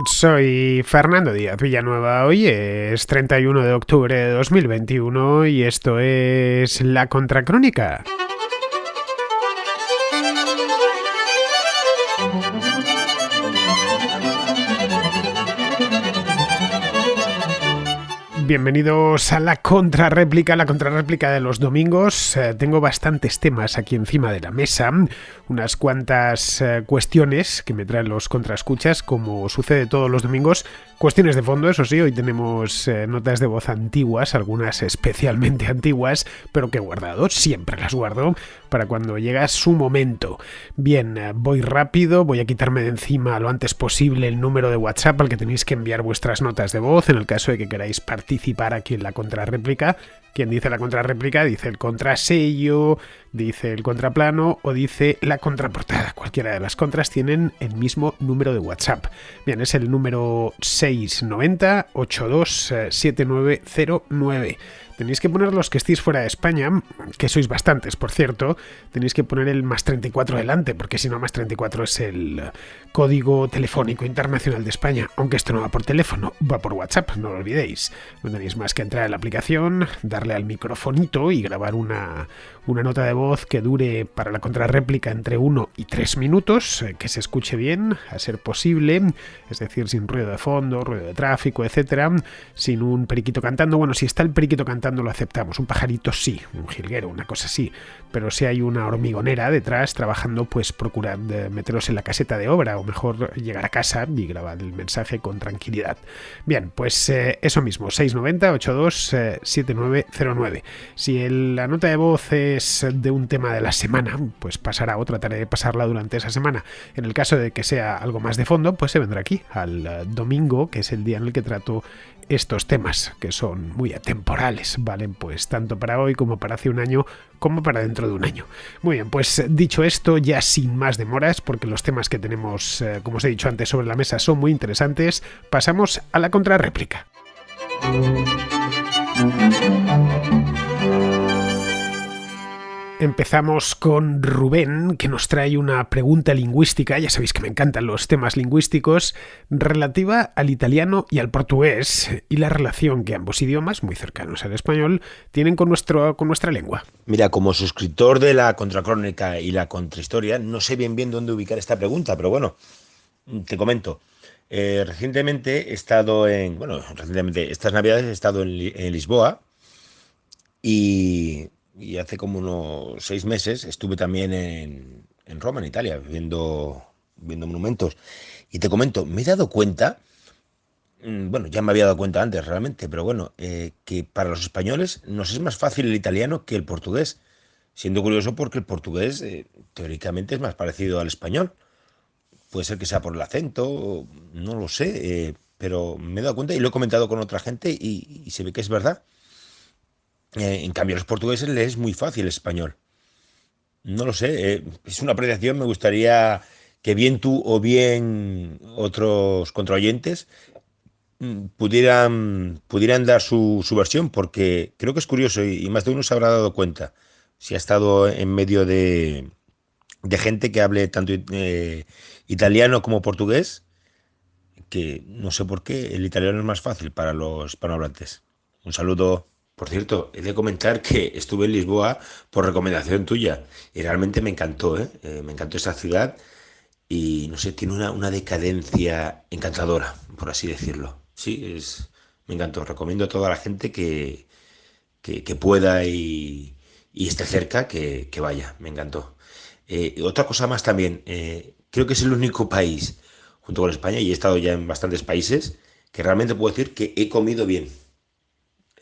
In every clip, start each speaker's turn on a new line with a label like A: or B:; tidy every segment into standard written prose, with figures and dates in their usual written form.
A: Soy Fernando Díaz Villanueva. Hoy es 31 de octubre de 2021 y esto es La Contracrónica. Bienvenidos a la contrarréplica de los domingos. Tengo bastantes temas aquí encima de la mesa, unas cuantas cuestiones que me traen los contraescuchas, como sucede todos los domingos. Cuestiones de fondo, eso sí, hoy tenemos notas de voz antiguas, algunas especialmente antiguas, pero que he guardado, siempre las guardo, para cuando llega su momento. Bien, voy rápido, voy a quitarme de encima lo antes posible el número de WhatsApp al que tenéis que enviar vuestras notas de voz, en el caso de que queráis participar aquí en la contrarréplica. Quien dice la contrarréplica dice el contrasello, dice el contraplano o dice la contraportada. Cualquiera de las contras tienen el mismo número de WhatsApp. Bien, es el número 690 827909. Tenéis que poner los que estéis fuera de España, que sois bastantes, por cierto. Tenéis que poner el más 34 delante, porque si no, más 34 es el código telefónico internacional de España. Aunque esto no va por teléfono, va por WhatsApp, no lo olvidéis. No tenéis más que entrar en la aplicación, darle al microfonito y grabar una nota de voz que dure para la contrarréplica entre 1 y 3 minutos, que se escuche bien, a ser posible, es decir, sin ruido de fondo, ruido de tráfico, etcétera, sin un periquito cantando. Bueno, si está el periquito cantando lo aceptamos, un pajarito sí, un jilguero, una cosa sí, pero si hay una hormigonera detrás trabajando, pues procurad meteros en la caseta de obra, o mejor llegar a casa y grabar el mensaje con tranquilidad. Bien, pues eso mismo, 690 827909. Si la nota de voz es de un tema de la semana, pues pasará o trataré de pasarla durante esa semana. En el caso de que sea algo más de fondo, pues se vendrá aquí al domingo, que es el día en el que trato estos temas, que son muy atemporales, valen pues tanto para hoy como para hace un año, como para dentro de un año. Muy bien, pues dicho esto, ya sin más demoras, porque los temas que tenemos, como os he dicho antes, sobre la mesa son muy interesantes, pasamos a la contrarréplica. Empezamos con Rubén, que nos trae una pregunta lingüística, ya sabéis que me encantan los temas lingüísticos, relativa al italiano y al portugués, y la relación que ambos idiomas, muy cercanos al español, tienen con nuestra lengua.
B: Mira, como suscriptor de la Contracrónica y la Contrahistoria, no sé bien dónde ubicar esta pregunta, pero bueno, te comento. Recientemente he estado estas Navidades he estado en Lisboa y hace como unos 6 meses estuve también en Roma, en Italia, viendo monumentos. Y te comento, me he dado cuenta, bueno, ya me había dado cuenta antes realmente, pero bueno, que para los españoles nos es más fácil el italiano que el portugués, siendo curioso porque el portugués teóricamente es más parecido al español. Puede ser que sea por el acento, no lo sé, pero me he dado cuenta y lo he comentado con otra gente y se ve que es verdad. En cambio, a los portugueses les es muy fácil el español. No lo sé, es una apreciación. Me gustaría que bien tú o bien otros contraoyentes pudieran dar su versión, porque creo que es curioso y más de uno se habrá dado cuenta, si ha estado en medio de gente que hable tanto italiano como portugués, que no sé por qué el italiano es más fácil para los hispanohablantes. Un saludo. Por cierto, he de comentar que estuve en Lisboa por recomendación tuya y realmente me encantó, ¿eh? Me encantó esa ciudad y no sé, tiene una decadencia encantadora, por así decirlo. Sí, me encantó. Recomiendo a toda la gente que pueda y esté cerca que vaya. Me encantó. Otra cosa más también, creo que es el único país, junto con España, y he estado ya en bastantes países, que realmente puedo decir que he comido bien.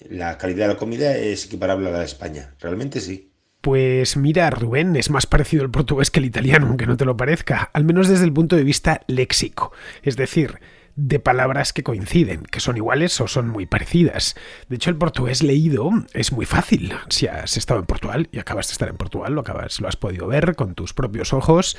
B: La calidad de la comida es equiparable a la de España, realmente sí.
A: Pues mira, Rubén, es más parecido el portugués que el italiano, aunque no te lo parezca, al menos desde el punto de vista léxico, es decir, de palabras que coinciden, que son iguales o son muy parecidas. De hecho, el portugués leído es muy fácil. Si has estado en Portugal y acabas de estar en Portugal, lo has podido ver con tus propios ojos.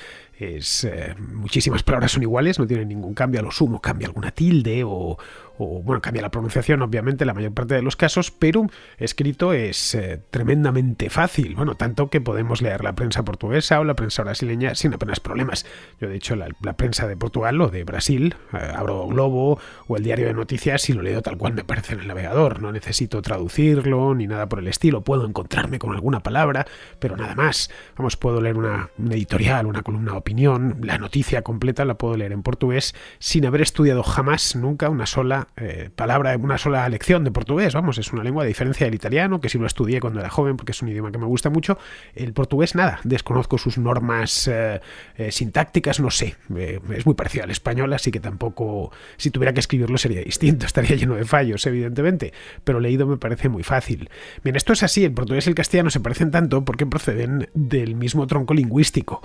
A: Muchísimas palabras son iguales, no tienen ningún cambio, a lo sumo cambia alguna tilde o bueno, cambia la pronunciación, obviamente, la mayor parte de los casos, pero escrito es tremendamente fácil. Bueno, tanto que podemos leer la prensa portuguesa o la prensa brasileña sin apenas problemas. Yo, de hecho, la prensa de Portugal o de Brasil, abro Globo o el diario de noticias y lo leo tal cual me parece en el navegador. No necesito traducirlo ni nada por el estilo. Puedo encontrarme con alguna palabra, pero nada más. Vamos, puedo leer una editorial, una columna de opinión, la noticia completa la puedo leer en portugués sin haber estudiado jamás, nunca, una sola palabra, una sola lección de portugués. Vamos, es una lengua, a diferencia del italiano, que sí lo estudié cuando era joven porque es un idioma que me gusta mucho. El portugués nada, desconozco sus normas sintácticas, no sé, es muy parecido al español, así que tampoco, si tuviera que escribirlo sería distinto, estaría lleno de fallos, evidentemente, pero leído me parece muy fácil. Bien, esto es así, el portugués y el castellano se parecen tanto porque proceden del mismo tronco lingüístico.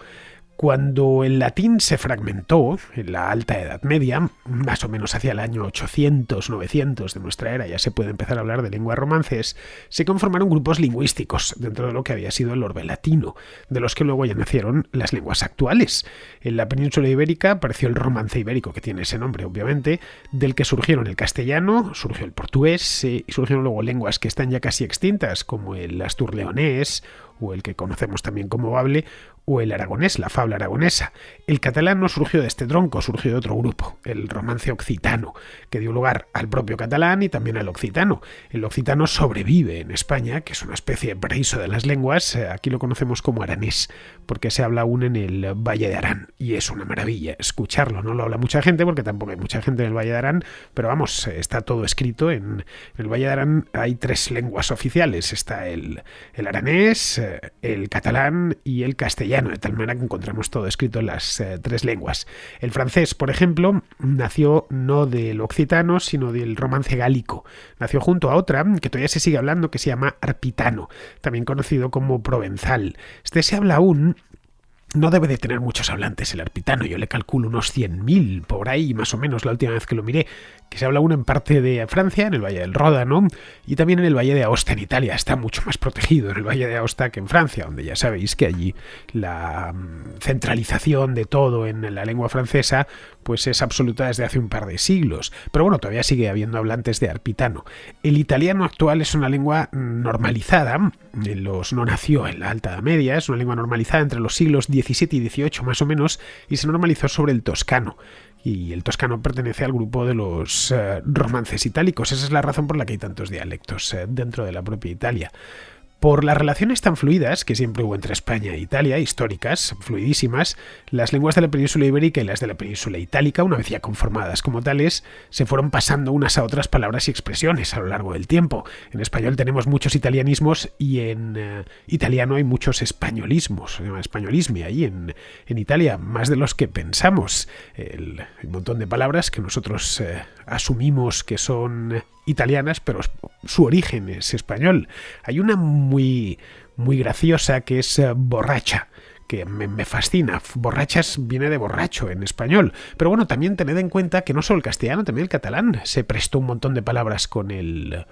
A: Cuando el latín se fragmentó en la Alta Edad Media, más o menos hacia el año 800-900 de nuestra era, ya se puede empezar a hablar de lenguas romances, se conformaron grupos lingüísticos dentro de lo que había sido el orbe latino, de los que luego ya nacieron las lenguas actuales. En la península ibérica apareció el romance ibérico, que tiene ese nombre, obviamente, del que surgieron el castellano, surgió el portugués, y surgieron luego lenguas que están ya casi extintas, como el asturleonés, o el que conocemos también como bable, o el aragonés, la fabla aragonesa. El catalán no surgió de este tronco, surgió de otro grupo, el romance occitano, que dio lugar al propio catalán y también al occitano. El occitano sobrevive en España, que es una especie de paraíso de las lenguas, aquí lo conocemos como aranés, porque se habla aún en el Valle de Arán, y es una maravilla escucharlo. No lo habla mucha gente, porque tampoco hay mucha gente en el Valle de Arán, pero vamos, está todo escrito. En el Valle de Arán hay 3 lenguas oficiales, está el aranés, el catalán y el castellano, de tal manera que encontramos todo escrito en las 3 lenguas. El francés, por ejemplo, nació no del occitano, sino del romance gálico. Nació junto a otra, que todavía se sigue hablando, que se llama arpitano, también conocido como provenzal. Este se habla aún. No debe de tener muchos hablantes el arpitano, yo le calculo unos 100.000 por ahí, más o menos, la última vez que lo miré, que se habla aún en parte de Francia, en el Valle del Ródano, y también en el Valle de Aosta, en Italia. Está mucho más protegido en el Valle de Aosta que en Francia, donde ya sabéis que allí la centralización de todo en la lengua francesa pues es absoluta desde hace un par de siglos. Pero bueno, todavía sigue habiendo hablantes de arpitano. El italiano actual es una lengua normalizada, no nació en la Alta Edad Media, es una lengua normalizada entre los siglos XVII y XVIII más o menos, y se normalizó sobre el toscano. Y el toscano pertenece al grupo de los romances itálicos. Esa es la razón por la que hay tantos dialectos dentro de la propia Italia. Por las relaciones tan fluidas que siempre hubo entre España e Italia, históricas, fluidísimas, las lenguas de la península ibérica y las de la península itálica, una vez ya conformadas como tales, se fueron pasando unas a otras palabras y expresiones a lo largo del tiempo. En español tenemos muchos italianismos y en italiano hay muchos españolismos, españolismi ahí en Italia, más de los que pensamos. Hay un montón de palabras que nosotros asumimos que son italianas, pero su origen es español. Hay una muy graciosa que es borracha, que me fascina. Borrachas viene de borracho en español. Pero bueno, también tened en cuenta que no solo el castellano, también el catalán se prestó un montón de palabras con el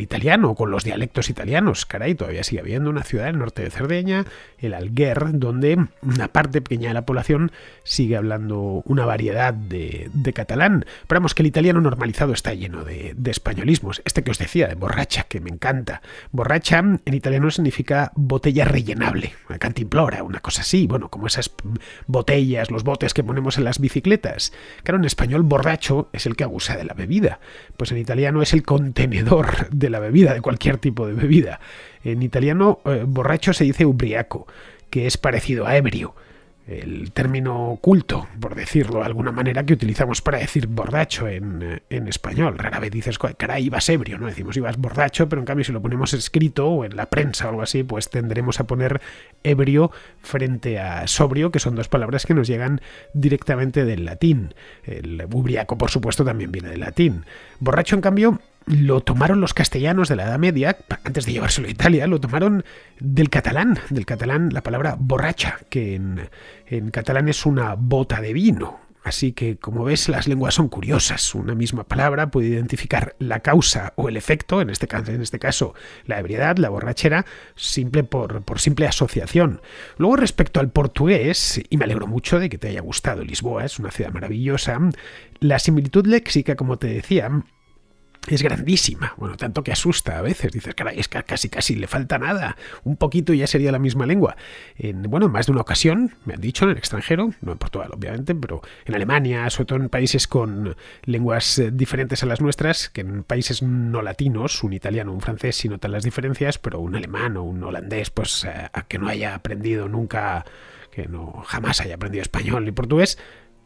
A: italiano, con los dialectos italianos. Caray, todavía sigue habiendo una ciudad en el norte de Cerdeña, el Alguer, donde una parte pequeña de la población sigue hablando una variedad de catalán. Pero vamos, que el italiano normalizado está lleno de españolismos. Este que os decía, de borracha, que me encanta. Borracha en italiano significa botella rellenable, una cantimplora, una cosa así. Bueno, como esas botellas, los botes que ponemos en las bicicletas. Claro, en español borracho es el que abusa de la bebida. Pues en italiano es el contenedor de la bebida, de cualquier tipo de bebida. En italiano, borracho se dice ubriaco, que es parecido a ebrio. El término culto, por decirlo de alguna manera, que utilizamos para decir borracho en español. Rara vez dices, caray, ibas ebrio, ¿no? Decimos ibas borracho, pero en cambio si lo ponemos escrito o en la prensa o algo así, pues tendremos a poner ebrio frente a sobrio, que son 2 palabras que nos llegan directamente del latín. El ubriaco, por supuesto, también viene del latín. Borracho, en cambio, lo tomaron los castellanos de la Edad Media, antes de llevárselo a Italia, lo tomaron del catalán la palabra borracha, que en catalán es una bota de vino. Así que, como ves, las lenguas son curiosas. Una misma palabra puede identificar la causa o el efecto, en este caso la ebriedad, la borrachera, por simple asociación. Luego, respecto al portugués, y me alegro mucho de que te haya gustado Lisboa, es una ciudad maravillosa, la similitud léxica, como te decía, es grandísima, bueno, tanto que asusta a veces, dices, caray, es que casi le falta nada, un poquito y ya sería la misma lengua. En más de una ocasión, me han dicho en el extranjero, no en Portugal obviamente, pero en Alemania, sobre todo en países con lenguas diferentes a las nuestras, que en países no latinos, un italiano, un francés, sí notan las diferencias, pero un alemán o un holandés, pues a que no haya aprendido nunca, jamás haya aprendido español ni portugués,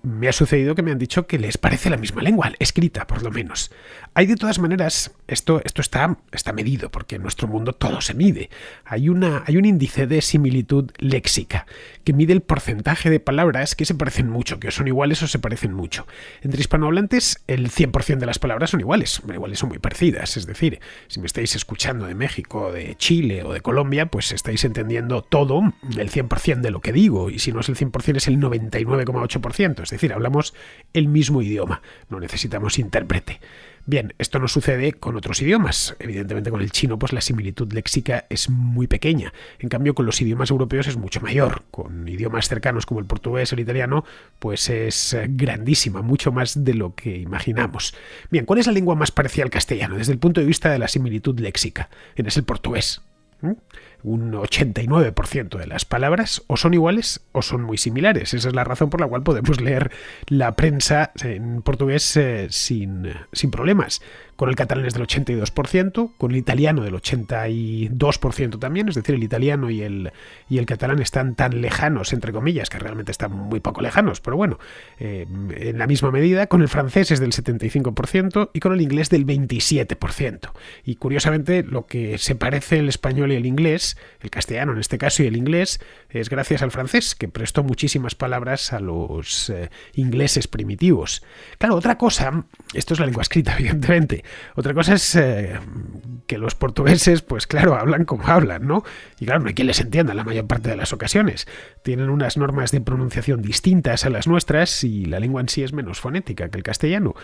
A: me ha sucedido que me han dicho que les parece la misma lengua, escrita por lo menos. Hay de todas maneras, esto está medido, porque en nuestro mundo todo se mide. Hay un índice de similitud léxica que mide el porcentaje de palabras que se parecen mucho, que son iguales o se parecen mucho. Entre hispanohablantes, el 100% de las palabras son iguales son muy parecidas. Es decir, si me estáis escuchando de México, de Chile o de Colombia, pues estáis entendiendo todo, el 100% de lo que digo, y si no es el 100% es el 99,8%. Es decir, hablamos el mismo idioma, no necesitamos intérprete. Bien, esto no sucede con otros idiomas. Evidentemente con el chino pues la similitud léxica es muy pequeña. En cambio con los idiomas europeos es mucho mayor. Con idiomas cercanos como el portugués o el italiano pues es grandísima, mucho más de lo que imaginamos. Bien, ¿cuál es la lengua más parecida al castellano desde el punto de vista de la similitud léxica? Es el portugués. Un 89% de las palabras o son iguales o son muy similares. Esa es la razón por la cual podemos leer la prensa en portugués sin problemas. Con el catalán es del 82%, con el italiano del 82% también, es decir, el italiano y el catalán están tan lejanos, entre comillas, que realmente están muy poco lejanos, pero bueno, en la misma medida. Con el francés es del 75% y con el inglés del 27%. Y curiosamente, lo que se parece el español y el inglés, el castellano en este caso y el inglés, es gracias al francés, que prestó muchísimas palabras a los ingleses primitivos. Claro, otra cosa, esto es la lengua escrita, evidentemente. Otra cosa es que los portugueses, pues claro, hablan como hablan, ¿no? Y claro, no hay quien les entienda en la mayor parte de las ocasiones. Tienen unas normas de pronunciación distintas a las nuestras y la lengua en sí es menos fonética que el castellano.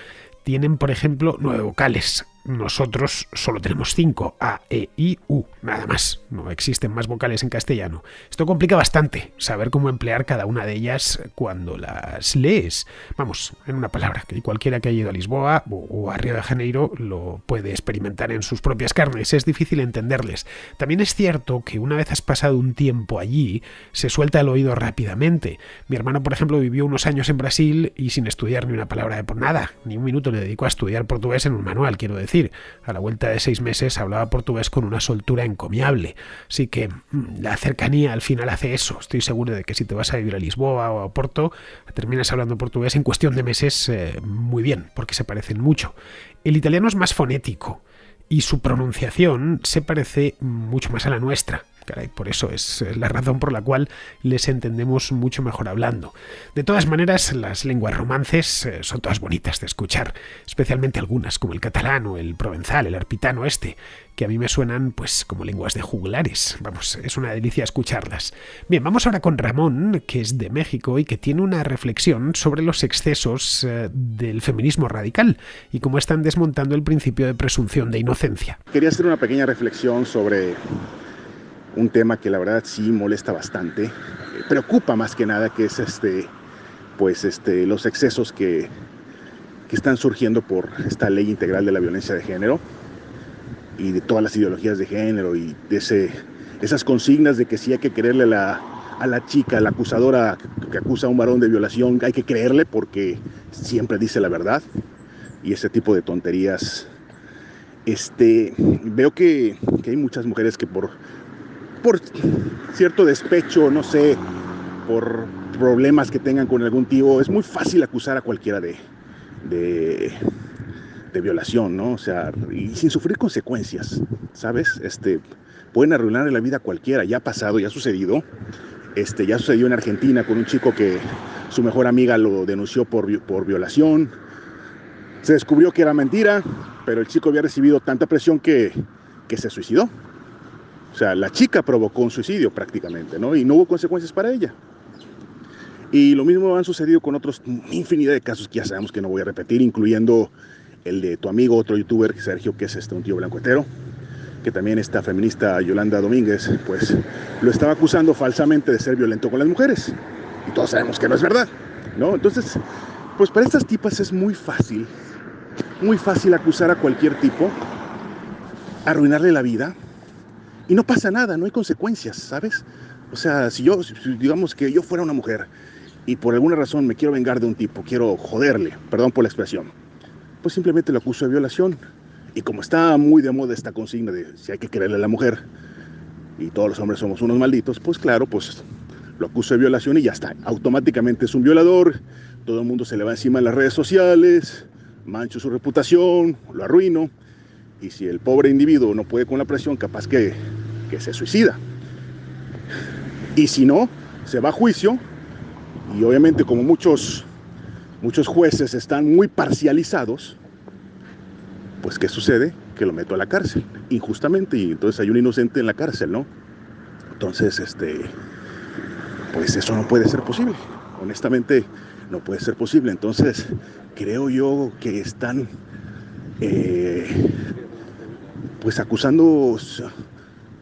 A: Tienen, por ejemplo, 9 vocales. Nosotros solo tenemos 5, A, E, I, U, nada más. No existen más vocales en castellano. Esto complica bastante saber cómo emplear cada una de ellas cuando las lees. Vamos, en una palabra, que cualquiera que haya ido a Lisboa o a Río de Janeiro lo puede experimentar en sus propias carnes. Es difícil entenderles. También es cierto que una vez has pasado un tiempo allí, se suelta el oído rápidamente. Mi hermano, por ejemplo, vivió unos años en Brasil y sin estudiar ni una palabra de por nada, ni un minuto le dedicó a estudiar portugués en un manual, quiero decir. A la vuelta de 6 meses hablaba portugués con una soltura encomiable. Así que la cercanía al final hace eso. Estoy seguro de que si te vas a vivir a Lisboa o a Porto, terminas hablando portugués en cuestión de meses muy bien, porque se parecen mucho. El italiano es más fonético y su pronunciación se parece mucho más a la nuestra. Caray, por eso es la razón por la cual les entendemos mucho mejor hablando. De todas maneras, las lenguas romances son todas bonitas de escuchar, especialmente algunas, como el catalán o el provenzal, el arpitano que a mí me suenan pues como lenguas de juglares. Vamos, es una delicia escucharlas. Bien, vamos ahora con Ramón, que es de México y que tiene una reflexión sobre los excesos del feminismo radical y cómo están desmontando el principio de presunción de inocencia.
C: Quería hacer una pequeña reflexión sobre un tema que la verdad sí molesta bastante, preocupa más que nada, que es los excesos que están surgiendo por esta ley integral de la violencia de género y de todas las ideologías de género y de esas consignas de que sí hay que creerle a la chica, a la acusadora que acusa a un varón de violación, hay que creerle porque siempre dice la verdad, y ese tipo de tonterías. Veo que hay muchas mujeres que por cierto despecho, no sé, por problemas que tengan con algún tío, es muy fácil acusar a cualquiera de violación, ¿no? O sea, y sin sufrir consecuencias, ¿sabes? Pueden arruinarle la vida a cualquiera. Ya ha pasado, ya ha sucedido. Ya sucedió en Argentina con un chico que su mejor amiga lo denunció por violación. Se descubrió que era mentira, pero el chico había recibido tanta presión que se suicidó. O sea, la chica provocó un suicidio prácticamente, ¿no? Y no hubo consecuencias para ella. Y lo mismo han sucedido con otros infinidad de casos que ya sabemos que no voy a repetir, incluyendo el de tu amigo, otro youtuber, Sergio, que es un tío blancohetero, que también esta feminista Yolanda Domínguez, pues lo estaba acusando falsamente de ser violento con las mujeres. Y todos sabemos que no es verdad, ¿no? Entonces, pues para estas tipas es muy fácil acusar a cualquier tipo, arruinarle la vida, y no pasa nada, no hay consecuencias, ¿sabes? O sea, si digamos que yo fuera una mujer y por alguna razón me quiero vengar de un tipo, quiero joderle, perdón por la expresión, pues simplemente lo acuso de violación. Y como está muy de moda esta consigna de si hay que creerle a la mujer y todos los hombres somos unos malditos, pues claro, pues lo acuso de violación y ya está. Automáticamente es un violador, todo el mundo se le va encima en las redes sociales, mancho su reputación, lo arruino. Y si el pobre individuo no puede con la presión, capaz que se suicida. Y si no, se va a juicio. Y obviamente como muchos jueces están muy parcializados, pues ¿qué sucede? Que lo meto a la cárcel, injustamente, y entonces hay un inocente en la cárcel, ¿no? Entonces, pues eso no puede ser posible. Honestamente, no puede ser posible. Entonces, creo yo que están, pues acusando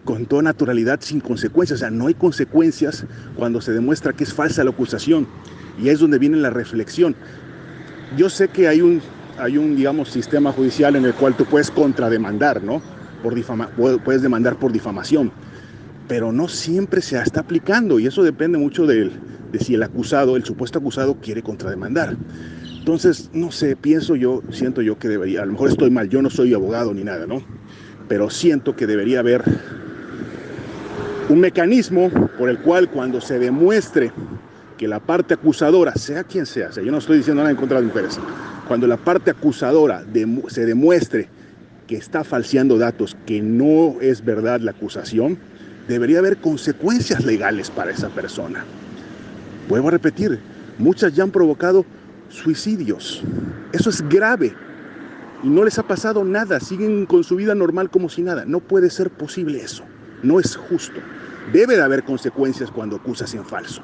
C: con toda naturalidad, sin consecuencias. O sea, no hay consecuencias cuando se demuestra que es falsa la acusación. Y es donde viene la reflexión. Yo sé que hay un digamos, sistema judicial en el cual tú puedes contrademandar, ¿no? Puedes demandar por difamación. Pero no siempre se está aplicando. Y eso depende mucho de si el supuesto acusado, quiere contrademandar. Entonces, no sé, siento yo que debería, a lo mejor estoy mal, yo no soy abogado ni nada, ¿no? Pero siento que debería haber un mecanismo por el cual cuando se demuestre que la parte acusadora, sea quien sea, yo no estoy diciendo nada en contra de mujeres, cuando la parte acusadora se demuestre que está falseando datos, que no es verdad la acusación, debería haber consecuencias legales para esa persona. Vuelvo a repetir, muchas ya han provocado suicidios. Eso es grave. Y no les ha pasado nada, siguen con su vida normal como si nada. No puede ser posible eso. No es justo. Debe de haber consecuencias cuando acusas en falso.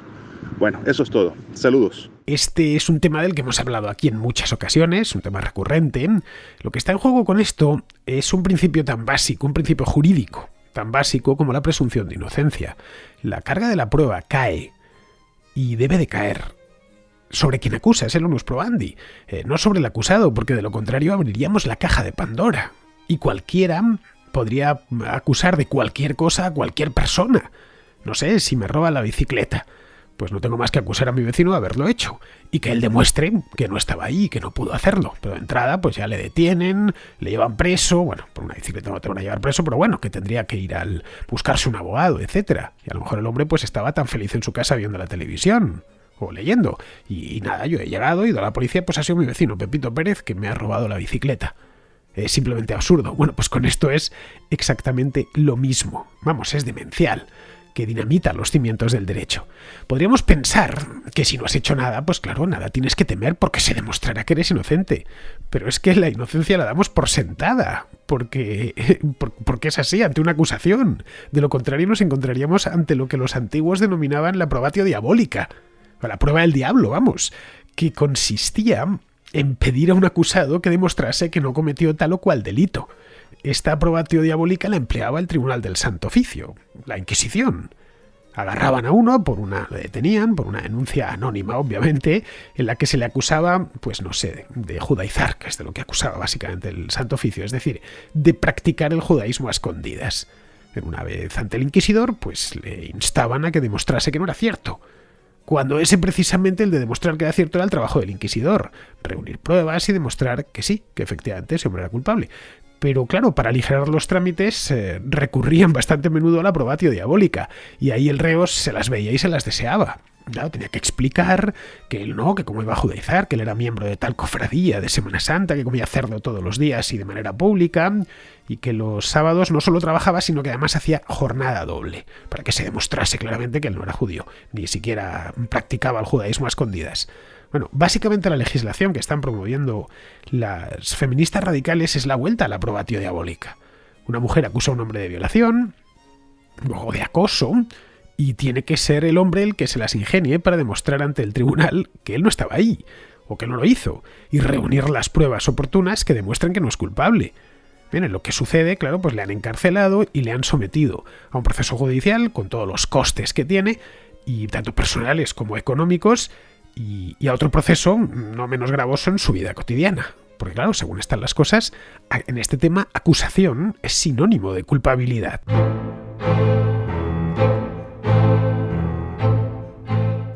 C: Bueno, eso es todo. Saludos.
A: Este es un tema del que hemos hablado aquí en muchas ocasiones, un tema recurrente. Lo que está en juego con esto es un principio tan básico, un principio jurídico, tan básico como la presunción de inocencia. La carga de la prueba cae y debe de caer sobre quien acusa, es el onus probandi, no sobre el acusado, porque de lo contrario abriríamos la caja de Pandora y cualquiera podría acusar de cualquier cosa a cualquier persona. No sé, si me roba la bicicleta, pues no tengo más que acusar a mi vecino de haberlo hecho y que él demuestre que no estaba ahí, que no pudo hacerlo. Pero de entrada, pues ya le detienen, le llevan preso. Bueno, por una bicicleta no te van a llevar preso, pero bueno, que tendría que ir buscarse un abogado, etcétera. Y a lo mejor el hombre pues estaba tan feliz en su casa viendo la televisión o leyendo. Y nada, yo he llegado, he ido a la policía, pues ha sido mi vecino Pepito Pérez que me ha robado la bicicleta. Es simplemente absurdo. Bueno, pues con esto es exactamente lo mismo. Vamos, es demencial, que dinamita los cimientos del derecho. Podríamos pensar que si no has hecho nada, pues claro, nada tienes que temer porque se demostrará que eres inocente. Pero es que la inocencia la damos por sentada, porque es así, ante una acusación. De lo contrario nos encontraríamos ante lo que los antiguos denominaban la probatio diabólica, o la prueba del diablo, vamos, que consistía en pedir a un acusado que demostrase que no cometió tal o cual delito. Esta probatio diabólica la empleaba el Tribunal del Santo Oficio, la Inquisición. Agarraban a uno, le detenían por una denuncia anónima, obviamente, en la que se le acusaba, pues no sé, de judaizar, que es de lo que acusaba básicamente el Santo Oficio, es decir, de practicar el judaísmo a escondidas. Una vez ante el inquisidor, pues le instaban a que demostrase que no era cierto, cuando ese precisamente el de demostrar que era cierto era el trabajo del inquisidor, reunir pruebas y demostrar que sí, que efectivamente ese hombre era culpable. Pero claro, para aligerar los trámites recurrían bastante a menudo a la probatio diabólica, y ahí el reo se las veía y se las deseaba. Claro, tenía que explicar que él no, que cómo iba a judaizar, que él era miembro de tal cofradía de Semana Santa, que comía cerdo todos los días y de manera pública, y que los sábados no solo trabajaba, sino que además hacía jornada doble, para que se demostrase claramente que él no era judío, ni siquiera practicaba el judaísmo a escondidas. Bueno, básicamente la legislación que están promoviendo las feministas radicales es la vuelta a la probatio diabólica. Una mujer acusa a un hombre de violación, luego de acoso, y tiene que ser el hombre el que se las ingenie para demostrar ante el tribunal que él no estaba ahí, o que no lo hizo, y reunir las pruebas oportunas que demuestren que no es culpable. Bien, lo que sucede, claro, pues le han encarcelado y le han sometido a un proceso judicial con todos los costes que tiene, y tanto personales como económicos, y a otro proceso no menos gravoso en su vida cotidiana. Porque claro, según están las cosas, en este tema acusación es sinónimo de culpabilidad.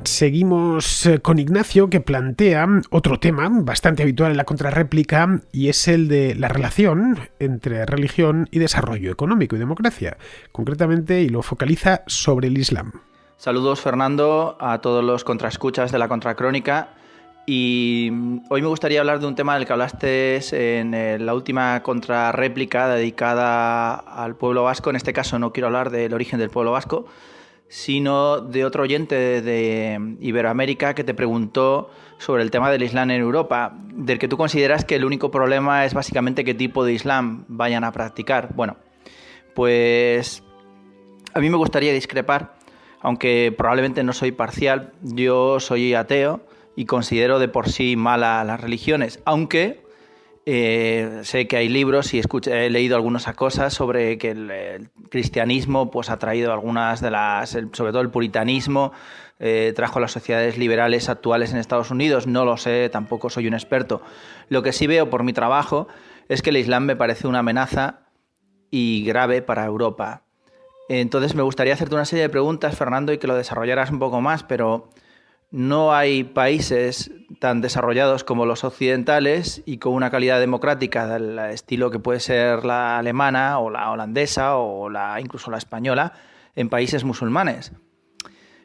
A: Seguimos con Ignacio, que plantea otro tema bastante habitual en la contrarréplica, y es el de la relación entre religión y desarrollo económico y democracia. Concretamente, y lo focaliza sobre el Islam.
D: Saludos, Fernando, a todos los contraescuchas de la Contracrónica. Y hoy me gustaría hablar de un tema del que hablaste en la última contrarréplica dedicada al pueblo vasco. En este caso no quiero hablar del origen del pueblo vasco, sino de otro oyente de Iberoamérica que te preguntó sobre el tema del Islam en Europa, del que tú consideras que el único problema es básicamente qué tipo de Islam vayan a practicar. Bueno, pues a mí me gustaría discrepar, aunque probablemente no soy parcial. Yo soy ateo y considero de por sí mala las religiones, aunque sé que hay libros y he leído algunas cosas sobre que el cristianismo pues ha traído algunas de sobre todo el puritanismo, trajo las sociedades liberales actuales en Estados Unidos. No lo sé, tampoco soy un experto. Lo que sí veo por mi trabajo es que el Islam me parece una amenaza y grave para Europa. Entonces me gustaría hacerte una serie de preguntas, Fernando, y que lo desarrollaras un poco más, pero no hay países tan desarrollados como los occidentales y con una calidad democrática del estilo que puede ser la alemana o la holandesa o incluso la española en países musulmanes.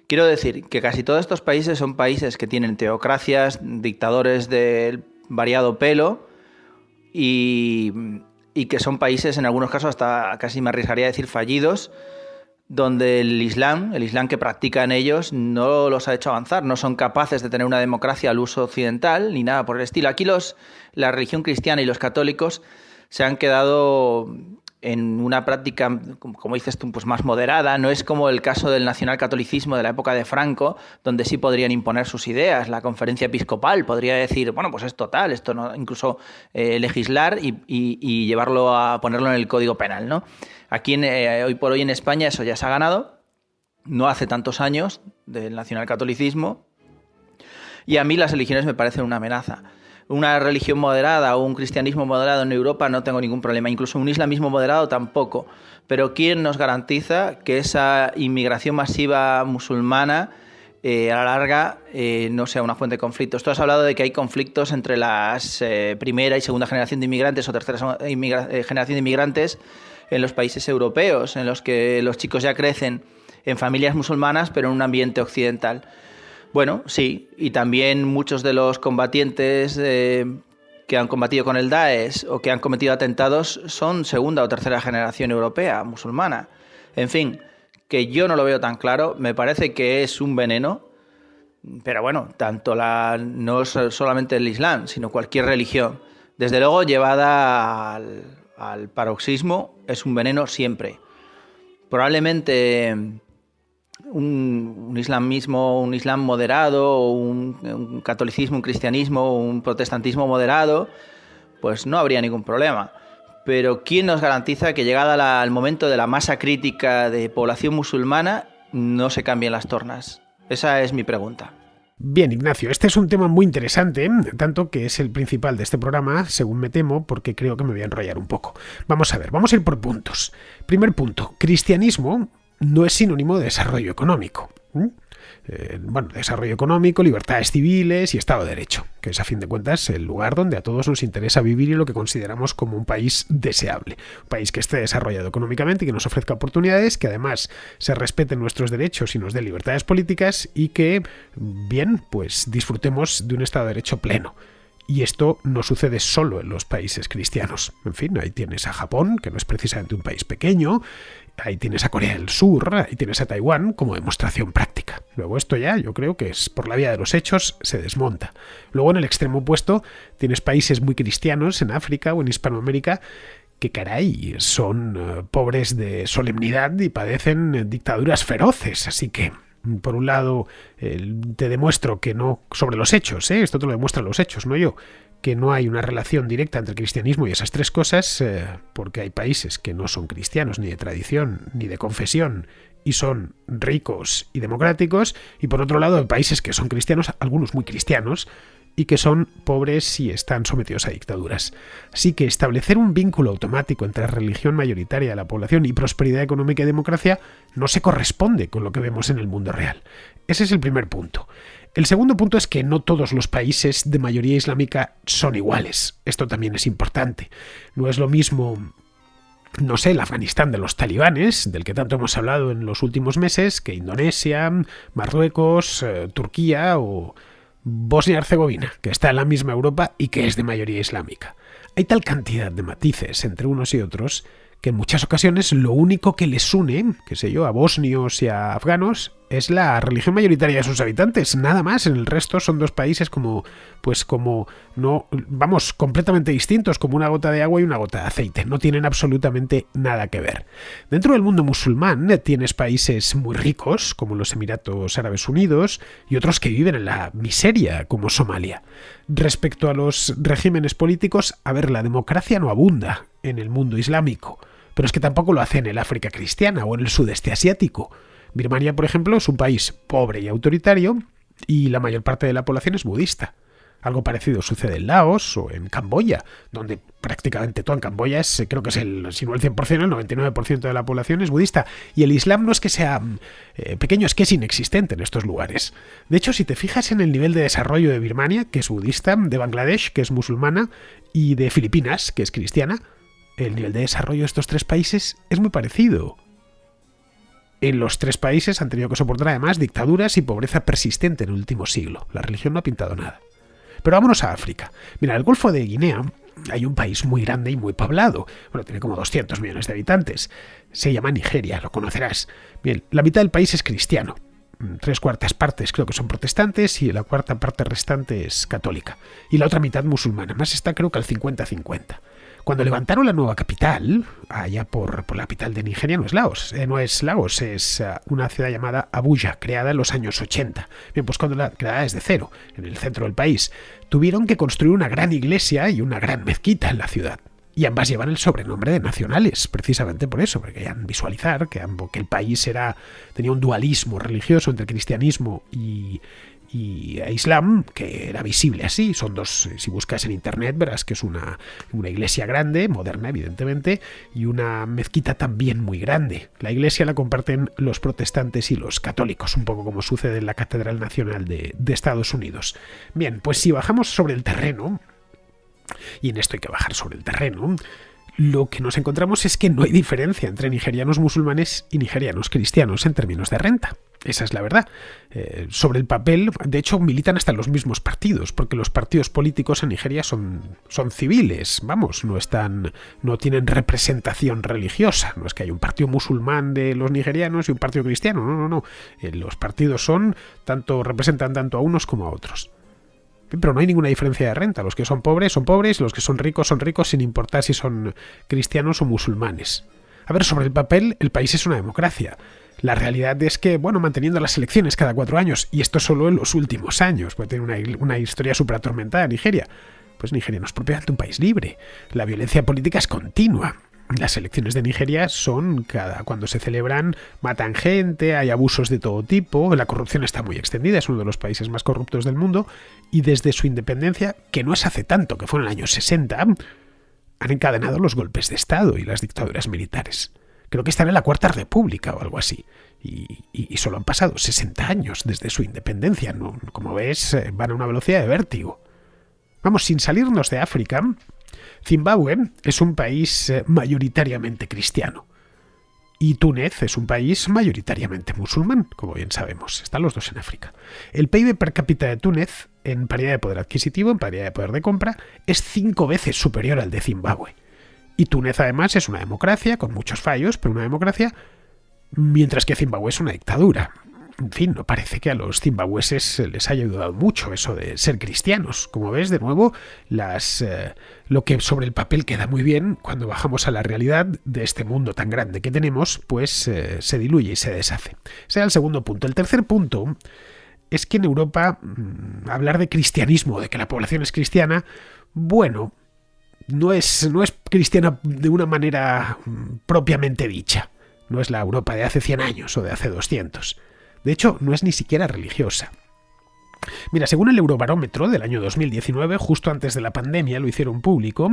D: Quiero decir que casi todos estos países son países que tienen teocracias, dictadores de variado pelo y que son países, en algunos casos hasta casi me arriesgaría a decir fallidos, donde el Islam que practican ellos no los ha hecho avanzar, no son capaces de tener una democracia al uso occidental ni nada por el estilo. Aquí la religión cristiana y los católicos se han quedado en una práctica, como dices tú, pues más moderada. No es como el caso del nacionalcatolicismo de la época de Franco, donde sí podrían imponer sus ideas. La conferencia episcopal podría decir, bueno, pues es total, esto no, incluso legislar y llevarlo a ponerlo en el Código Penal, ¿no? Aquí hoy por hoy en España eso ya se ha ganado, no hace tantos años, del nacionalcatolicismo, y a mí las religiones me parecen una amenaza. Una religión moderada o un cristianismo moderado en Europa no tengo ningún problema, incluso un islamismo moderado tampoco, pero ¿quién nos garantiza que esa inmigración masiva musulmana a la larga no sea una fuente de conflictos? Tú has hablado de que hay conflictos entre las primera y segunda generación de inmigrantes o tercera generación de inmigrantes en los países europeos, en los que los chicos ya crecen en familias musulmanas, pero en un ambiente occidental. Bueno, sí, y también muchos de los combatientes que han combatido con el Daesh o que han cometido atentados son segunda o tercera generación europea, musulmana. En fin, que yo no lo veo tan claro, me parece que es un veneno, pero bueno, no es solamente el Islam, sino cualquier religión. Desde luego, llevada al paroxismo, es un veneno siempre. Probablemente un Islam moderado, o un catolicismo, un cristianismo, un protestantismo moderado, pues no habría ningún problema. Pero ¿quién nos garantiza que llegada al momento de la masa crítica de población musulmana no se cambien las tornas? Esa es mi pregunta.
A: Bien, Ignacio, este es un tema muy interesante, tanto que es el principal de este programa, según me temo, porque creo que me voy a enrollar un poco. Vamos a ver, vamos a ir por puntos. Primer punto, cristianismo no es sinónimo de desarrollo económico. Desarrollo económico, libertades civiles y Estado de Derecho, que es a fin de cuentas el lugar donde a todos nos interesa vivir y lo que consideramos como un país deseable. Un país que esté desarrollado económicamente y que nos ofrezca oportunidades, que además se respeten nuestros derechos y nos dé libertades políticas y que, bien, pues disfrutemos de un Estado de Derecho pleno. Y esto no sucede solo en los países cristianos. En fin, ahí tienes a Japón, que no es precisamente un país pequeño, ahí tienes a Corea del Sur, ahí tienes a Taiwán como demostración práctica. Luego esto ya, yo creo que es por la vía de los hechos, se desmonta. Luego en el extremo opuesto tienes países muy cristianos en África o en Hispanoamérica que caray, son pobres de solemnidad y padecen dictaduras feroces. Así que, por un lado, te demuestro que no, sobre los hechos, esto te lo demuestran los hechos, no yo, que no hay una relación directa entre el cristianismo y esas tres cosas, porque hay países que no son cristianos ni de tradición ni de confesión y son ricos y democráticos, y por otro lado hay países que son cristianos, algunos muy cristianos, y que son pobres y están sometidos a dictaduras. Así que establecer un vínculo automático entre religión mayoritaria de la población y prosperidad económica y democracia no se corresponde con lo que vemos en el mundo real. Ese es el primer punto. El segundo punto es que no todos los países de mayoría islámica son iguales. Esto también es importante. No es lo mismo, no sé, el Afganistán de los talibanes, del que tanto hemos hablado en los últimos meses, que Indonesia, Marruecos, Turquía o Bosnia y Herzegovina, que está en la misma Europa y que es de mayoría islámica. Hay tal cantidad de matices entre unos y otros que en muchas ocasiones lo único que les une, qué sé yo, a bosnios y a afganos es la religión mayoritaria de sus habitantes, nada más. En el resto son dos países completamente distintos, como una gota de agua y una gota de aceite, no tienen absolutamente nada que ver. Dentro del mundo musulmán tienes países muy ricos, como los Emiratos Árabes Unidos, y otros que viven en la miseria, como Somalia. Respecto a los regímenes políticos, a ver, la democracia no abunda en el mundo islámico, pero es que tampoco lo hace en el África cristiana o en el sudeste asiático. Birmania, por ejemplo, es un país pobre y autoritario y la mayor parte de la población es budista. Algo parecido sucede en Laos o en Camboya, donde prácticamente todo en Camboya creo que es si no el 100%, el 99% de la población es budista. Y el Islam no es que sea pequeño, es que es inexistente en estos lugares. De hecho, si te fijas en el nivel de desarrollo de Birmania, que es budista, de Bangladesh, que es musulmana, y de Filipinas, que es cristiana, el nivel de desarrollo de estos tres países es muy parecido. En los tres países han tenido que soportar además dictaduras y pobreza persistente en el último siglo. La religión no ha pintado nada. Pero vámonos a África. Mira, en el Golfo de Guinea hay un país muy grande y muy poblado. Bueno, tiene como 200 millones de habitantes. Se llama Nigeria, lo conocerás. Bien, la mitad del país es cristiano. 3/4 partes creo que son protestantes y la cuarta parte restante es católica. Y la otra mitad musulmana. Más está creo que al 50-50. Cuando levantaron la nueva capital, allá por la capital de Nigeria, no es Lagos, es una ciudad llamada Abuya, creada en los años 80. Bien, pues cuando la creada desde cero, en el centro del país, tuvieron que construir una gran iglesia y una gran mezquita en la ciudad. Y ambas llevan el sobrenombre de nacionales, precisamente por eso, porque querían visualizar que el país tenía un dualismo religioso entre cristianismo y Islam, que era visible así. Son dos, si buscas en internet verás que es una iglesia grande, moderna evidentemente, y una mezquita también muy grande. La iglesia la comparten los protestantes y los católicos, un poco como sucede en la Catedral Nacional de Estados Unidos. Bien, pues si bajamos sobre el terreno, y en esto hay que bajar sobre el terreno, lo que nos encontramos es que no hay diferencia entre nigerianos musulmanes y nigerianos cristianos en términos de renta. Esa es la verdad. Sobre el papel, de hecho, militan hasta los mismos partidos, porque los partidos políticos en Nigeria son civiles, vamos, no tienen representación religiosa. No es que haya un partido musulmán de los nigerianos y un partido cristiano, no. Los partidos representan tanto a unos como a otros. Pero no hay ninguna diferencia de renta. Los que son pobres, los que son ricos, sin importar si son cristianos o musulmanes. A ver, sobre el papel, el país es una democracia. La realidad es que, manteniendo las elecciones cada 4 años, y esto solo en los últimos años, puede tener una historia súper atormentada Nigeria. Pues Nigeria no es propiamente un país libre. La violencia política es continua. Las elecciones de Nigeria cuando se celebran, matan gente, hay abusos de todo tipo, la corrupción está muy extendida, es uno de los países más corruptos del mundo, y desde su independencia, que no es hace tanto, que fue en el año 60, han encadenado los golpes de Estado y las dictaduras militares. Creo que están en la Cuarta República o algo así, y solo han pasado 60 años desde su independencia. ¿No? Como ves, van a una velocidad de vértigo. Vamos, sin salirnos de África, Zimbabue es un país mayoritariamente cristiano y Túnez es un país mayoritariamente musulmán, como bien sabemos. Están los dos en África. El PIB per cápita de Túnez, en paridad de poder adquisitivo, en paridad de poder de compra, es 5 veces superior al de Zimbabue. Y Túnez además es una democracia, con muchos fallos, pero una democracia, mientras que Zimbabue es una dictadura. en fin, no parece que a los zimbabueses les haya ayudado mucho eso de ser cristianos. Como ves, de nuevo, lo que sobre el papel queda muy bien, cuando bajamos a la realidad de este mundo tan grande que tenemos, pues se diluye y se deshace. Ese era el segundo punto. El tercer punto es que en Europa hablar de cristianismo, de que la población es cristiana, bueno, no es cristiana de una manera propiamente dicha. No es la Europa de hace 100 años o de hace 200. De hecho, no es ni siquiera religiosa. Mira, según el Eurobarómetro del año 2019, justo antes de la pandemia, lo hicieron público,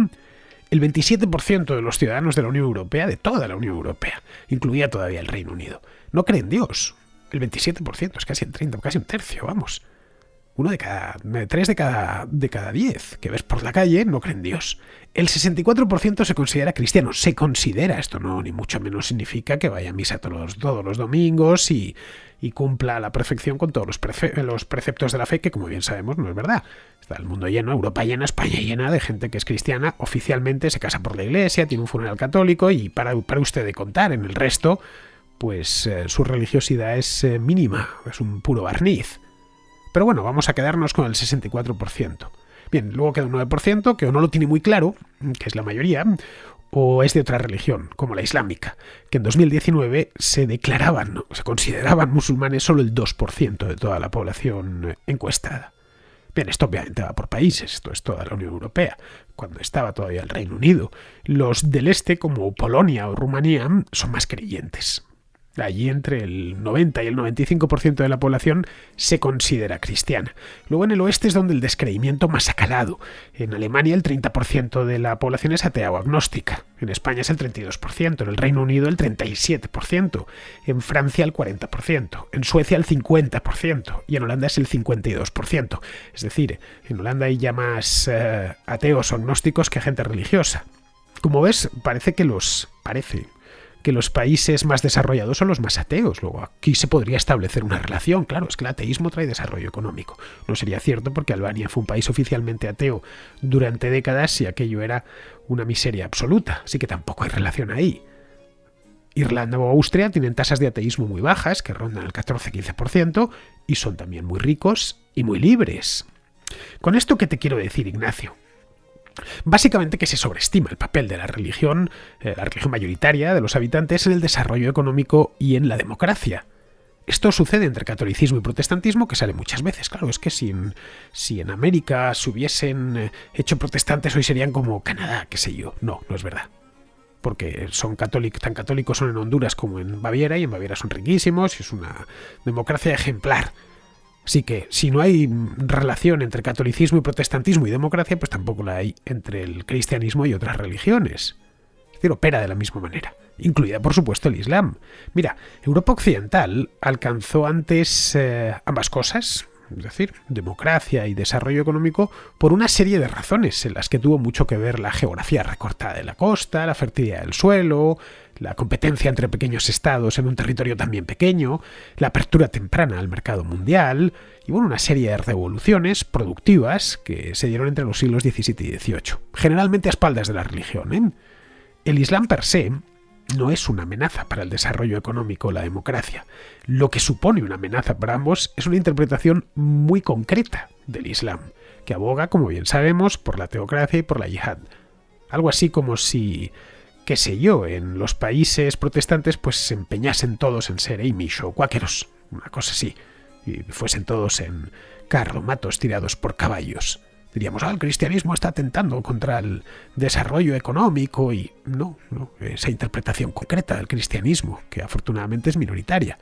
A: el 27% de los ciudadanos de la Unión Europea, de toda la Unión Europea, incluía todavía el Reino Unido, no creen en Dios. El 27%, es casi el 30%, casi un tercio, vamos. 3 de cada 10 que ves por la calle no creen en Dios. El 64% se considera cristiano. Se considera, esto no ni mucho menos significa que vaya a misa todos los domingos y cumpla a la perfección con todos los preceptos de la fe, que como bien sabemos no es verdad. Está el mundo lleno, Europa llena, España llena de gente que es cristiana, oficialmente se casa por la iglesia, tiene un funeral católico y para usted de contar. En el resto, pues su religiosidad es mínima, es un puro barniz. Pero bueno, vamos a quedarnos con el 64%. Bien, luego queda un 9% que o no lo tiene muy claro, que es la mayoría, o es de otra religión, como la islámica, que en 2019 se consideraban musulmanes solo el 2% de toda la población encuestada. Bien, esto obviamente va por países, esto es toda la Unión Europea, cuando estaba todavía el Reino Unido. Los del este, como Polonia o Rumanía, son más creyentes. Allí entre el 90 y el 95% de la población se considera cristiana. Luego en el oeste es donde el descreimiento más ha calado. En Alemania el 30% de la población es atea o agnóstica. En España es el 32%, en el Reino Unido el 37%, en Francia el 40%, en Suecia el 50% y en Holanda es el 52%. Es decir, en Holanda hay ya más ateos o agnósticos que gente religiosa. Como ves, parece que los países más desarrollados son los más ateos. Luego aquí se podría establecer una relación. Claro, es que el ateísmo trae desarrollo económico. No sería cierto porque Albania fue un país oficialmente ateo durante décadas y aquello era una miseria absoluta. Así que tampoco hay relación ahí. Irlanda o Austria tienen tasas de ateísmo muy bajas, que rondan el 14-15%, y son también muy ricos y muy libres. ¿Con esto qué te quiero decir, Ignacio? Básicamente que se sobreestima el papel de la religión mayoritaria de los habitantes en el desarrollo económico y en la democracia. Esto sucede entre catolicismo y protestantismo, que sale muchas veces. Claro, es que si en América se hubiesen hecho protestantes, hoy serían como Canadá, qué sé yo. No, no es verdad. Porque tan católicos son en Honduras como en Baviera, y en Baviera son riquísimos, y es una democracia ejemplar. Así que, si no hay relación entre catolicismo y protestantismo y democracia, pues tampoco la hay entre el cristianismo y otras religiones. Es decir, opera de la misma manera, incluida, por supuesto, el Islam. Mira, Europa Occidental alcanzó antes ambas cosas, es decir, democracia y desarrollo económico, por una serie de razones en las que tuvo mucho que ver la geografía recortada de la costa, la fertilidad del suelo, la competencia entre pequeños estados en un territorio también pequeño, la apertura temprana al mercado mundial y bueno, una serie de revoluciones productivas que se dieron entre los siglos XVII y XVIII, generalmente a espaldas de la religión. El Islam per se no es una amenaza para el desarrollo económico o la democracia. Lo que supone una amenaza para ambos es una interpretación muy concreta del Islam, que aboga, como bien sabemos, por la teocracia y por la yihad. Algo así como si, qué sé yo, en los países protestantes pues se empeñasen todos en ser Amish o cuáqueros, una cosa así, y fuesen todos en carromatos tirados por caballos. Diríamos, el cristianismo está atentando contra el desarrollo económico y no, esa interpretación concreta del cristianismo, que afortunadamente es minoritaria.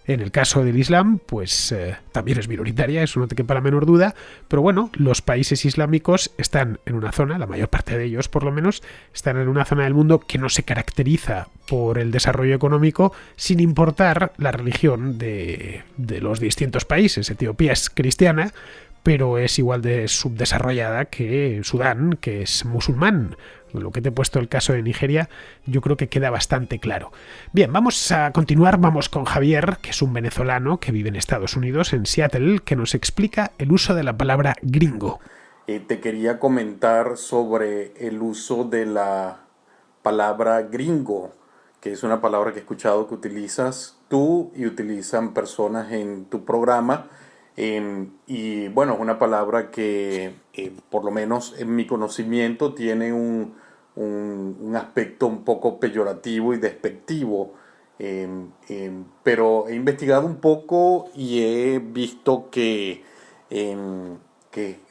A: En el caso del Islam, pues también es minoritaria, eso no te quepa la menor duda, pero bueno, los países islámicos están en una zona, la mayor parte de ellos por lo menos, están en una zona del mundo que no se caracteriza por el desarrollo económico, sin importar la religión de los distintos países. Etiopía es cristiana, pero es igual de subdesarrollada que Sudán, que es musulmán. Lo que te he puesto el caso de Nigeria, yo creo que queda bastante claro. Bien, vamos a continuar, vamos con Javier, que es un venezolano que vive en Estados Unidos, en Seattle, que nos explica el uso de la palabra gringo.
E: Te quería comentar sobre el uso de la palabra gringo, que es una palabra que he escuchado que utilizas tú y utilizan personas en tu programa. Y bueno, es una palabra que por lo menos en mi conocimiento tiene un aspecto un poco peyorativo y despectivo. Pero he investigado un poco y he visto que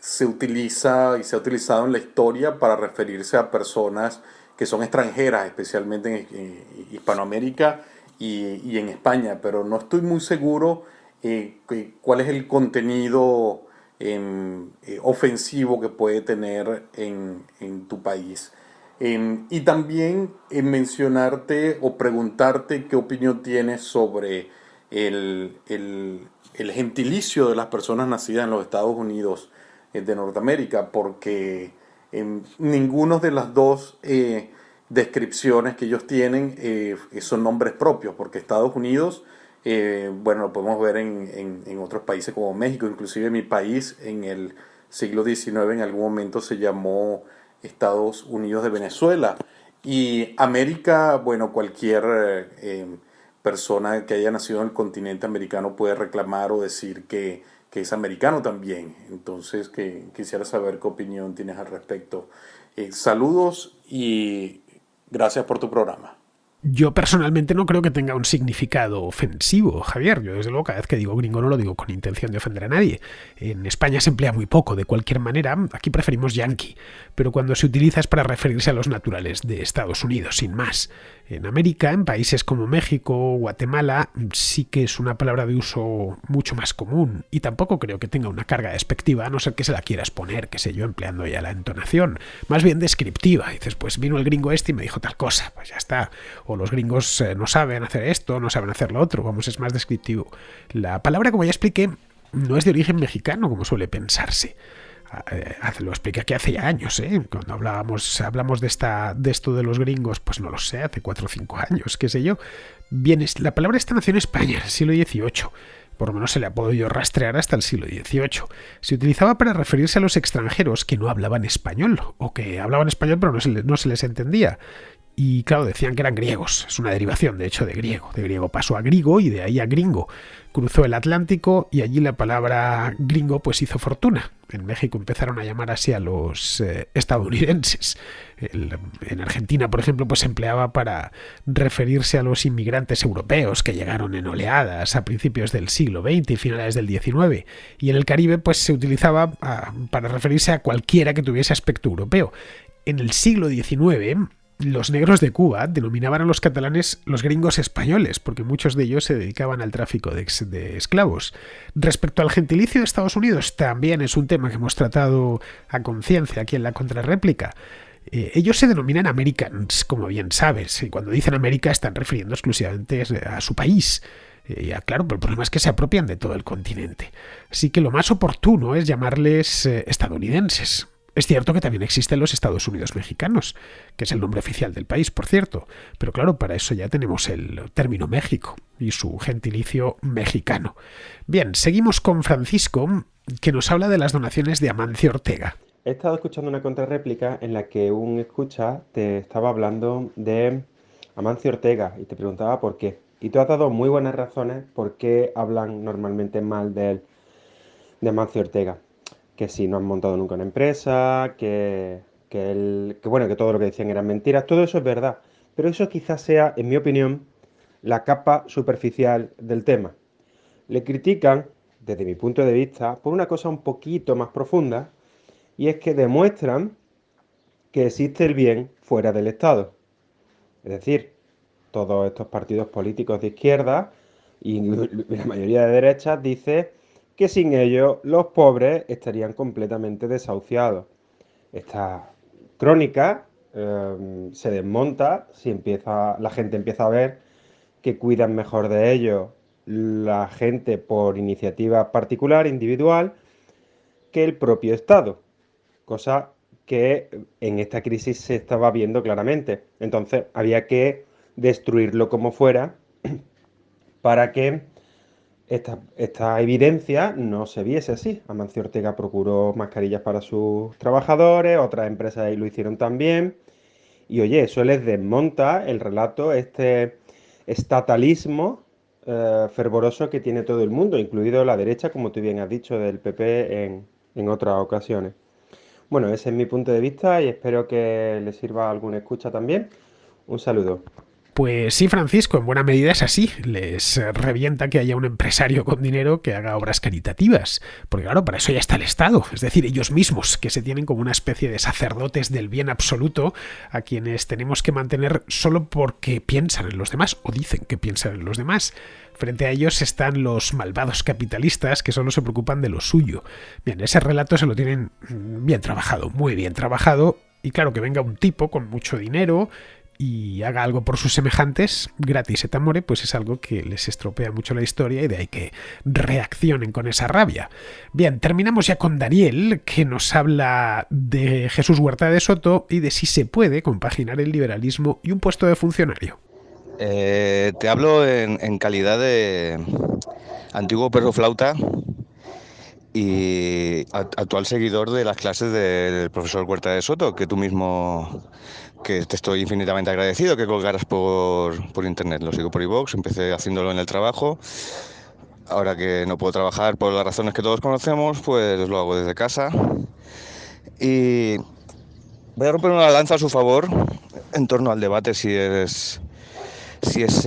E: se utiliza y se ha utilizado en la historia para referirse a personas que son extranjeras, especialmente en Hispanoamérica y en España, pero no estoy muy seguro cuál es el contenido ofensivo que puede tener en tu país. Y también mencionarte o preguntarte qué opinión tienes sobre el gentilicio de las personas nacidas en los Estados Unidos de Norteamérica, porque ninguno de las dos descripciones que ellos tienen son nombres propios, porque Estados Unidos, bueno, lo podemos ver en otros países como México, inclusive mi país en el siglo XIX en algún momento se llamó Estados Unidos de Venezuela. Y América, bueno, cualquier persona que haya nacido en el continente americano puede reclamar o decir que es americano también. Entonces, quisiera saber qué opinión tienes al respecto. Saludos y gracias por tu programa.
A: Yo personalmente no creo que tenga un significado ofensivo, Javier. Yo desde luego cada vez que digo gringo no lo digo con intención de ofender a nadie. En España se emplea muy poco, de cualquier manera, aquí preferimos yankee, pero cuando se utiliza es para referirse a los naturales de Estados Unidos, sin más. En América, en países como México, Guatemala, sí que es una palabra de uso mucho más común y tampoco creo que tenga una carga despectiva, a no ser que se la quieras poner, qué sé yo, empleando ya la entonación, más bien descriptiva. Dices, pues vino el gringo este y me dijo tal cosa, pues ya está. O los gringos no saben hacer esto, no saben hacer lo otro, vamos, es más descriptivo. La palabra, como ya expliqué, no es de origen mexicano, como suele pensarse. Lo expliqué aquí hace ya años, cuando hablamos de esto de los gringos, pues no lo sé, hace 4 o 5 años, qué sé yo. Bien, la palabra esta nació en España, en el siglo XVIII. Por lo menos se le ha podido rastrear hasta el siglo XVIII. Se utilizaba para referirse a los extranjeros que no hablaban español, o que hablaban español pero no se les entendía. Y claro, decían que eran griegos. Es una derivación, de hecho, de griego. De griego pasó a grigo y de ahí a gringo. Cruzó el Atlántico y allí la palabra gringo pues hizo fortuna. En México empezaron a llamar así a los estadounidenses. En Argentina, por ejemplo, pues se empleaba para referirse a los inmigrantes europeos que llegaron en oleadas a principios del siglo XX y finales del XIX. Y en el Caribe pues se utilizaba para referirse a cualquiera que tuviese aspecto europeo. En el siglo XIX... los negros de Cuba denominaban a los catalanes los gringos españoles, porque muchos de ellos se dedicaban al tráfico de esclavos. Respecto al gentilicio de Estados Unidos, también es un tema que hemos tratado a conciencia aquí en la contrarréplica. Ellos se denominan Americans, como bien sabes, y cuando dicen América están refiriendo exclusivamente a su país. Claro, pero el problema es que se apropian de todo el continente. Así que lo más oportuno es llamarles estadounidenses. Es cierto que también existen los Estados Unidos mexicanos, que es el nombre oficial del país, por cierto, pero claro, para eso ya tenemos el término México y su gentilicio mexicano. Bien, seguimos con Francisco, que nos habla de las donaciones de Amancio Ortega.
F: He estado escuchando una contrarréplica en la que un escucha te estaba hablando de Amancio Ortega y te preguntaba por qué. Y tú has dado muy buenas razones por qué hablan normalmente mal de Amancio Ortega. Que si no han montado nunca una empresa, que todo lo que decían eran mentiras, todo eso es verdad. Pero eso quizás sea, en mi opinión, la capa superficial del tema. Le critican, desde mi punto de vista, por una cosa un poquito más profunda, y es que demuestran que existe el bien fuera del Estado. Es decir, todos estos partidos políticos de izquierda y la mayoría de derechas dice que sin ellos los pobres estarían completamente desahuciados. Esta crónica se desmonta si la gente empieza a ver que cuidan mejor de ellos la gente por iniciativa particular, individual, que el propio Estado, cosa que en esta crisis se estaba viendo claramente. Entonces había que destruirlo como fuera para que esta evidencia no se viese así. Amancio Ortega procuró mascarillas para sus trabajadores, otras empresas ahí lo hicieron también, Y oye, eso les desmonta el relato, este estatalismo fervoroso que tiene todo el mundo, incluido la derecha, como tú bien has dicho, del PP en otras ocasiones. Bueno, ese es mi punto de vista y espero que le sirva a alguna escucha también. Un saludo.
A: Pues sí, Francisco, en buena medida es así. Les revienta que haya un empresario con dinero que haga obras caritativas. Porque claro, para eso ya está el Estado. Es decir, ellos mismos, que se tienen como una especie de sacerdotes del bien absoluto a quienes tenemos que mantener solo porque piensan en los demás o dicen que piensan en los demás. Frente a ellos están los malvados capitalistas que solo se preocupan de lo suyo. Bien, ese relato se lo tienen bien trabajado, muy bien trabajado. Y claro, que venga un tipo con mucho dinero y haga algo por sus semejantes, gratis et amore, pues es algo que les estropea mucho la historia y de ahí que reaccionen con esa rabia. Bien, terminamos ya con Daniel, que nos habla de Jesús Huerta de Soto y de si se puede compaginar el liberalismo y un puesto de funcionario.
G: Te hablo en calidad de antiguo perro flauta y actual seguidor de las clases del profesor Huerta de Soto, que tú mismo, que te estoy infinitamente agradecido que colgaras por internet. Lo sigo por iVoox, empecé haciéndolo en el trabajo. Ahora que no puedo trabajar por las razones que todos conocemos, pues lo hago desde casa. Y voy a romper una lanza a su favor en torno al debate si es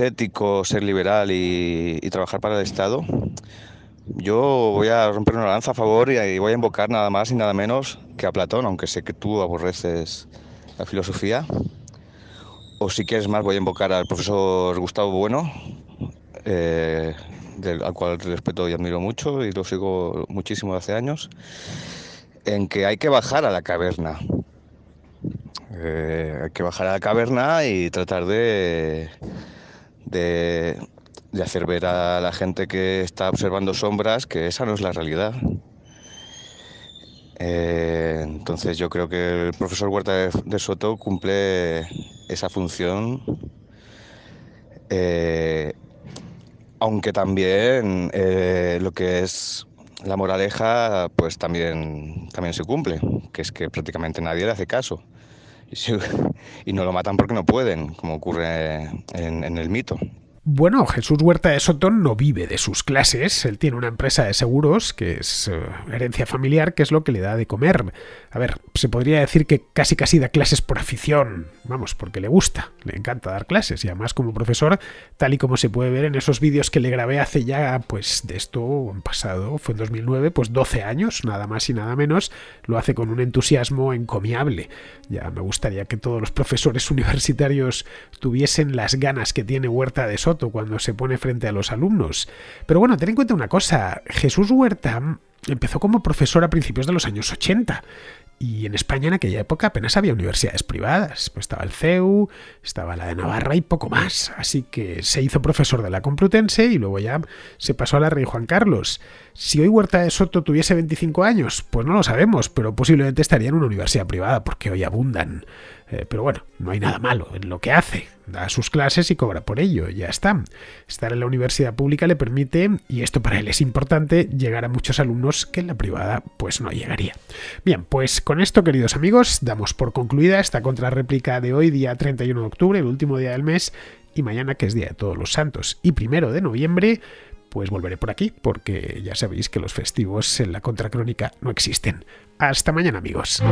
G: ético ser liberal y trabajar para el Estado. Yo voy a romper una lanza a favor y voy a invocar nada más y nada menos que a Platón, aunque sé que tú aborreces la filosofía. O si quieres más, voy a invocar al profesor Gustavo Bueno, al cual respeto y admiro mucho y lo sigo muchísimo de hace años, en que hay que bajar a la caverna. Hay que bajar a la caverna y tratar de hacer ver a la gente que está observando sombras que esa no es la realidad. Entonces yo creo que el profesor Huerta de Soto cumple esa función, aunque también lo que es la moraleja pues también se cumple, que es que prácticamente nadie le hace caso y no lo matan porque no pueden, como ocurre en el mito.
A: Bueno, Jesús Huerta de Soto no vive de sus clases, él tiene una empresa de seguros que es herencia familiar, que es lo que le da de comer. A ver, se podría decir que casi da clases por afición, vamos, porque le gusta, le encanta dar clases y además como profesor, tal y como se puede ver en esos vídeos que le grabé hace ya, pues de esto han pasado, fue en 2009, pues 12 años, nada más y nada menos, lo hace con un entusiasmo encomiable. Ya me gustaría que todos los profesores universitarios tuviesen las ganas que tiene Huerta de Soto cuando se pone frente a los alumnos. Pero bueno, ten en cuenta una cosa, Jesús Huerta empezó como profesor a principios de los años 80 y en España en aquella época apenas había universidades privadas, pues estaba el CEU, estaba la de Navarra y poco más, así que se hizo profesor de la Complutense y luego ya se pasó a la Rey Juan Carlos. Si hoy Huerta de Soto tuviese 25 años, pues no lo sabemos, pero posiblemente estaría en una universidad privada porque hoy abundan. Pero bueno, no hay nada malo en lo que hace. Da sus clases y cobra por ello, ya está. Estar en la universidad pública le permite, y esto para él es importante, llegar a muchos alumnos que en la privada pues no llegaría. Bien, pues con esto, queridos amigos, damos por concluida esta contrarréplica de hoy, día 31 de octubre, el último día del mes, y mañana, que es Día de Todos los Santos, y 1 de noviembre, pues volveré por aquí, porque ya sabéis que los festivos en la Contracrónica no existen. Hasta mañana, amigos.